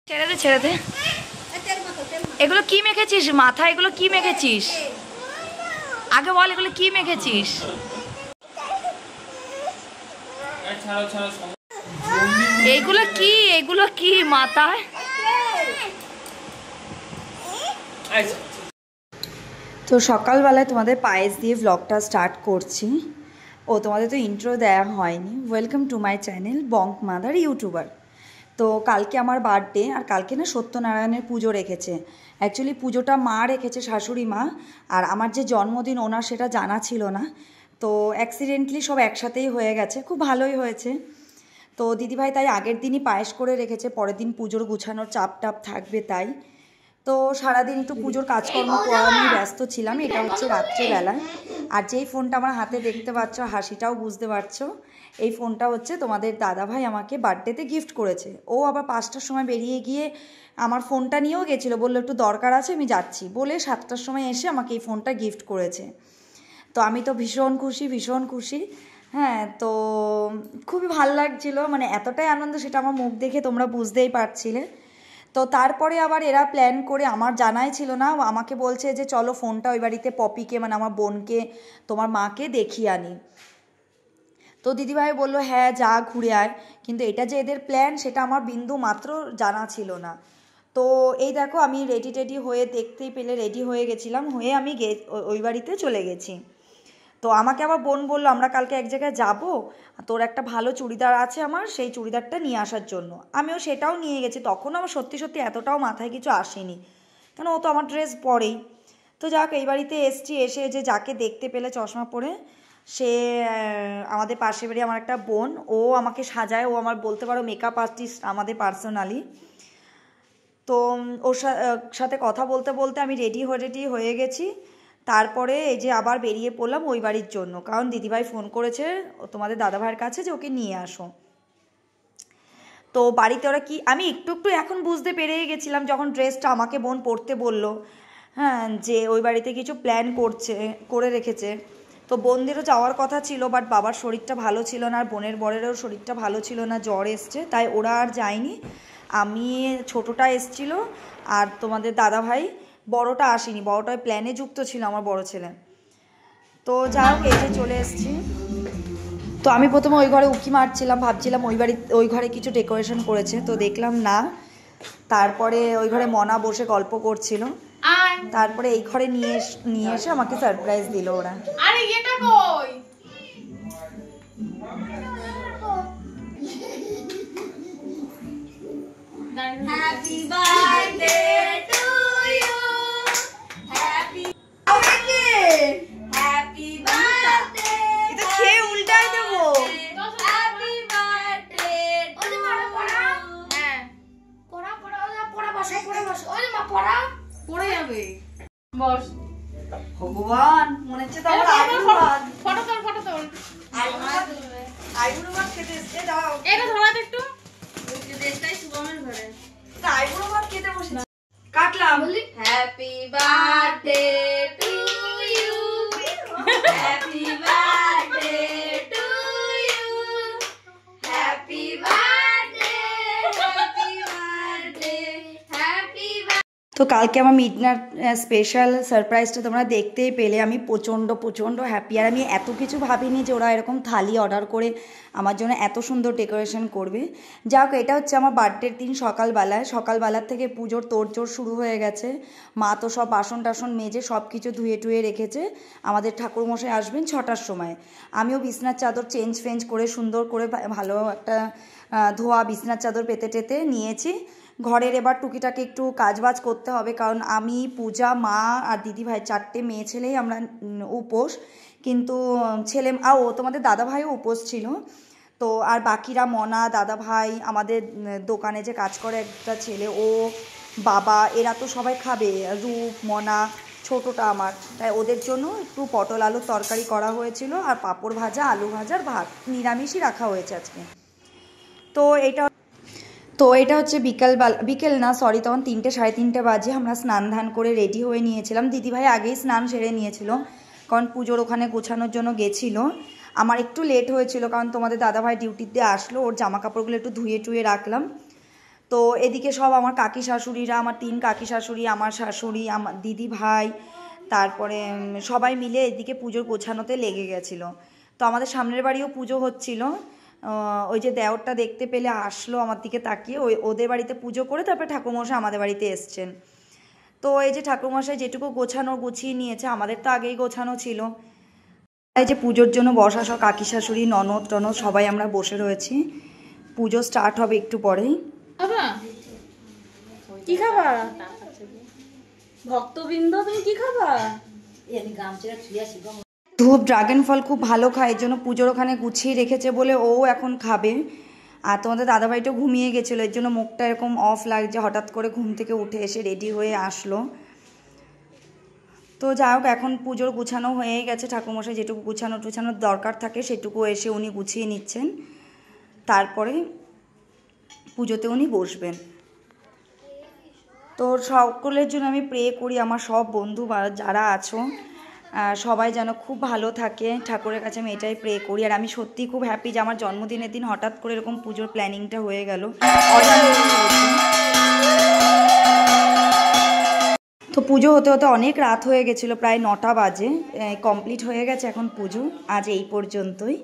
ছেড়ে দে ছেড়ে দে। এগুলো কি মেখেছিস মাথা? এগুলো কি মেখেছিস আগে বল, এগুলো কি মেখেছিস? এগুলো কি, এগুলো কি মাথায়? তো সকালবেলায় তোমাদের পায়েস দিয়ে ব্লগটা স্টার্ট করছি। ও তোমাদের তো ইন্ট্রো দেওয়া হয়নি। ওয়েলকাম টু মাই চ্যানেল বঙ্ক মাদার ইউটিউবার। তো কালকে আমার বার্থডে, আর কালকে না সত্যনারায়ণের পুজো রেখেছে। অ্যাকচুয়ালি পুজোটা মা রেখেছে, শাশুড়ি মা, আর আমার যে জন্মদিন ওনার সেটা জানা ছিল না। তো অ্যাক্সিডেন্টলি সব একসাথেই হয়ে গেছে, খুব ভালোই হয়েছে। তো দিদিভাই তাই আগের দিনই পায়েস করে রেখেছে, পরের দিন পুজোর গুছানোর চাপ টাপ থাকবে তাই। তো সারাদিন একটু পুজোর কাজকর্ম করা নিয়ে ব্যস্ত ছিলাম। এটা হচ্ছে রাত্রেবেলায়। আর যেই ফোনটা আমার হাতে দেখতে পাচ্ছ, হাসিটাও বুঝতে পারছো, এই ফোনটা হচ্ছে তোমাদের দাদাভাই আমাকে বার্থডেতে গিফট করেছে। ও আবার 5টার সময় বেরিয়ে গিয়ে আমার ফোনটা নিয়েও গেছিলো, বললো একটু দরকার আছে আমি যাচ্ছি বলে 7টার সময় এসে আমাকে এই ফোনটা গিফট করেছে। তো আমি তো ভীষণ খুশি, ভীষণ খুশি। হ্যাঁ, তো খুবই ভাল লাগছিলো, মানে এতটাই আনন্দ সেটা আমার মুখ দেখে তোমরা বুঝতেই পারছিলে। তো তারপরে আবার এরা প্ল্যান করে, আমার জানাই ছিল না, আমাকে বলছে যে চলো ফোনটা ওই বাড়িতে পপিকে, মানে আমার বোনকে, তোমার মাকে দেখিয়ে আনি। তো দিদিভাই বললো হ্যাঁ যা ঘুরে আয়, কিন্তু এটা যে এদের প্ল্যান সেটা আমার বিন্দু মাত্র জানা ছিল না। তো এই দেখো আমি রেডি টেডি হয়ে, দেখতেই পেলে রেডি হয়ে গেছিলাম, হয়ে আমি ওই বাড়িতে চলে গেছি। তো আমাকে আবার বোন বললো আমরা কালকে এক জায়গায় যাবো, তোর একটা ভালো চুড়িদার আছে আমার, সেই চুড়িদারটা নিয়ে আসার জন্য। আমিও সেটাও নিয়ে গেছি। তখন আমার সত্যি সত্যি এতটাও মাথায় কিছু আসেনি, কেন ও তো আমার ড্রেস পরেই। তো যাক, এই বাড়িতে এসছি, এসে যে যাকে দেখতে পেলে চশমা পরে, সে আমাদের পাশের বাড়ি আমার একটা বোন, ও আমাকে সাজায়, ও আমার বলতে পারো মেকআপ আর্টিস্ট আমাদের পার্সোনালি। তো ওর সাথে কথা বলতে বলতে আমি রেডি হয়ে গেছি। তারপরে এই যে আবার বেরিয়ে পড়লাম ওই বাড়ির জন্য, কারণ দিদিভাই ফোন করেছে তোমাদের দাদাভাইয়ের কাছে যে ওকে নিয়ে আসো। তো বাড়িতে ওরা কি, আমি একটু একটু এখন বুঝতে পেরেই গেছিলাম যখন ড্রেসটা আমাকে বোন পরতে বললো, হ্যাঁ, যে ওই বাড়িতে কিছু প্ল্যান করে রেখেছে। তো বোনদেরও যাওয়ার কথা ছিল, বাট বাবার শরীরটা ভালো ছিল না, আর বোনের বরেরও শরীরটা ভালো ছিল না, জ্বর এসছে, তাই ওরা আর যায়নি। আমি, ছোটোটা এসছিল, আর তোমাদের দাদাভাই, বড়টা আসেনি, বড়টা প্ল্যানে যুক্ত ছিল আমার বড় ছেলে। তো যাই হোক, এই যে চলে এসছি। তো আমি প্রথমে ওই ঘরে উঁকি মারছিলাম, ভাবছিলাম ওই ঘরে কিছু ডেকোরেশন করেছে, তো দেখলাম না। তারপরে ওই ঘরে মনা বসে গল্প করছিল, তারপরে এই ঘরে নিয়ে এসে আমাকে সারপ্রাইজ দিল ওরা। আরে এটা কই? Happy birthday to you, happy happy birthday. এটা খেয়ে উল্টাই দেবো। Happy birthday. ওরে পড়া পড়া, হ্যাঁ পড়া পড়া, পড়া বসে, পড়া বসে, ওরে মা পড়া পড়ে যাবে, বস। ভগবান, মনে হচ্ছে তো আমার আইবুড়ো ফটো তোল আইবুড়ো ভাত খেতে এসে দাও, এটা ধরাতে একটু, ওই দেশটাই শুভমের ঘরে, তা আইবুড়ো ভাত খেতে বসেছি, কাটলাম। Happy birthday to you, happy birthday to you, happy birthday, happy birthday, happy. তো কালকে আমার মিডনাইট স্পেশাল সারপ্রাইজটা তোমরা দেখতেই পেলে। আমি প্রচণ্ড হ্যাপি, আর আমি এত কিছু ভাবিনি যে ওরা এরকম থালি অর্ডার করে আমার জন্য এত সুন্দর ডেকোরেশন করবে। যাক, এটা হচ্ছে আমার বার্থডের দিন সকালবেলার থেকে পুজোর তোড়জোড় শুরু হয়ে গেছে। মা তো সব বাসন টাসন মেজে সব কিছু ধুয়ে টুয়ে রেখেছে, আমাদের ঠাকুরমশাই আসবেন 6টার সময়। আমিও বিছনার চাদর চেঞ্জ করে সুন্দর করে ভালো একটা ধোয়া বিছনার চাদর পেতে টেতে নিয়েছি। ঘরের এবার টুকিটাকে একটু কাজবাজ করতে হবে, কারণ আমি, পূজা, মা আর দিদিভাই 4টে মেয়ে ছেলেই আমরা উপোস, কিন্তু ছেলে ও তোমাদের দাদাভাইও উপোস ছিল। তো আর বাকিরা, মনা, দাদাভাই, আমাদের দোকানে যে কাজ করে একটা ছেলে, ও, বাবা, এরা তো সবাই খাবে, রূপ, মনা, ছোটোটা আমার, তাই ওদের জন্য একটু পটল আলুর তরকারি করা হয়েছিল, আর পাঁপড় ভাজা, আলু ভাজার ভাত, নিরামিষই রাখা হয়েছে আজকে। তো এটা হচ্ছে বিকেল না, সরি, তখন 3টে সাড়ে 3টে বাজে। আমরা স্নান ধান করে রেডি হয়ে নিয়েছিলাম। দিদিভাই আগেই স্নান সেরে নিয়েছিল, কারণ পুজোর ওখানে গোছানোর জন্য গেছিলো। আমার একটু লেট হয়েছিল, কারণ তোমাদের দাদাভাই ডিউটিতে আসলো, ওর জামা কাপড়গুলো একটু ধুয়ে টুয়ে রাখলাম। তো এদিকে সব আমার কাকি শাশুড়িরা, আমার 3 কাকি শাশুড়ি, আমার শাশুড়ি, আমার দিদি ভাই, তারপরে সবাই মিলে এদিকে পুজোর গোছানোতে লেগে গেছিলো। তো আমাদের সামনের বাড়িও পুজো হচ্ছিল। ওই যে দেওরটা দেখতে পেলে আসলো আমার দিকে তাকিয়ে, ওদের বাড়িতে পুজো করে তারপরে ঠাকুরমশাই আমাদের বাড়িতে এসছেন। তো এই যে ঠাকুরমশাই যেটুকু গুছিয়ে নিয়েছে, আমাদের তো আগেই গোছানো ছিল। এই যে পুজোর জন্য বসা সব কাকি শাশুড়ি, ননদ টনদ সবাই আমরা বসে রয়েছি। পুজো স্টার্ট হবে একটু পরেই। কি খাবা ভক্তবৃন্দ, তুমি কি খাবা? ধূপ ড্রাগন ফল খুব ভালো খায়, এর জন্য পুজোর ওখানে গুছিয়ে রেখেছে বলে ও এখন খাবে। আর তোমাদের দাদাভাইটা ঘুমিয়ে গেছিলো, এর জন্য মুখটা এরকম অফ লাগছে, হঠাৎ করে ঘুম থেকে উঠে এসে রেডি হয়ে আসলো। তো যাই হোক, এখন পুজোর গুছানো হয়ে গেছে, ঠাকুরমশাই যেটুকু গুছানোর দরকার থাকে সেটুকু এসে উনি গুছিয়ে নিচ্ছেন, তারপরে পুজোতে উনি বসবেন। তো সকলের জন্য আমি প্রে করি, আমার সব বন্ধু যারা আছো সবাই যেন খুব ভালো থাকে, ঠাকুরের কাছে আমি এটাই প্রে করি। আর আমি সত্যিই খুব হ্যাপি যে আমার জন্মদিনের দিন হঠাৎ করে এরকম পুজোর প্ল্যানিংটা হয়ে গেল। তো পুজো হতে হতে অনেক রাত হয়ে গেছিলো, প্রায় 9টা বাজে, কমপ্লিট হয়ে গেছে এখন পুজো আজ এই পর্যন্তই।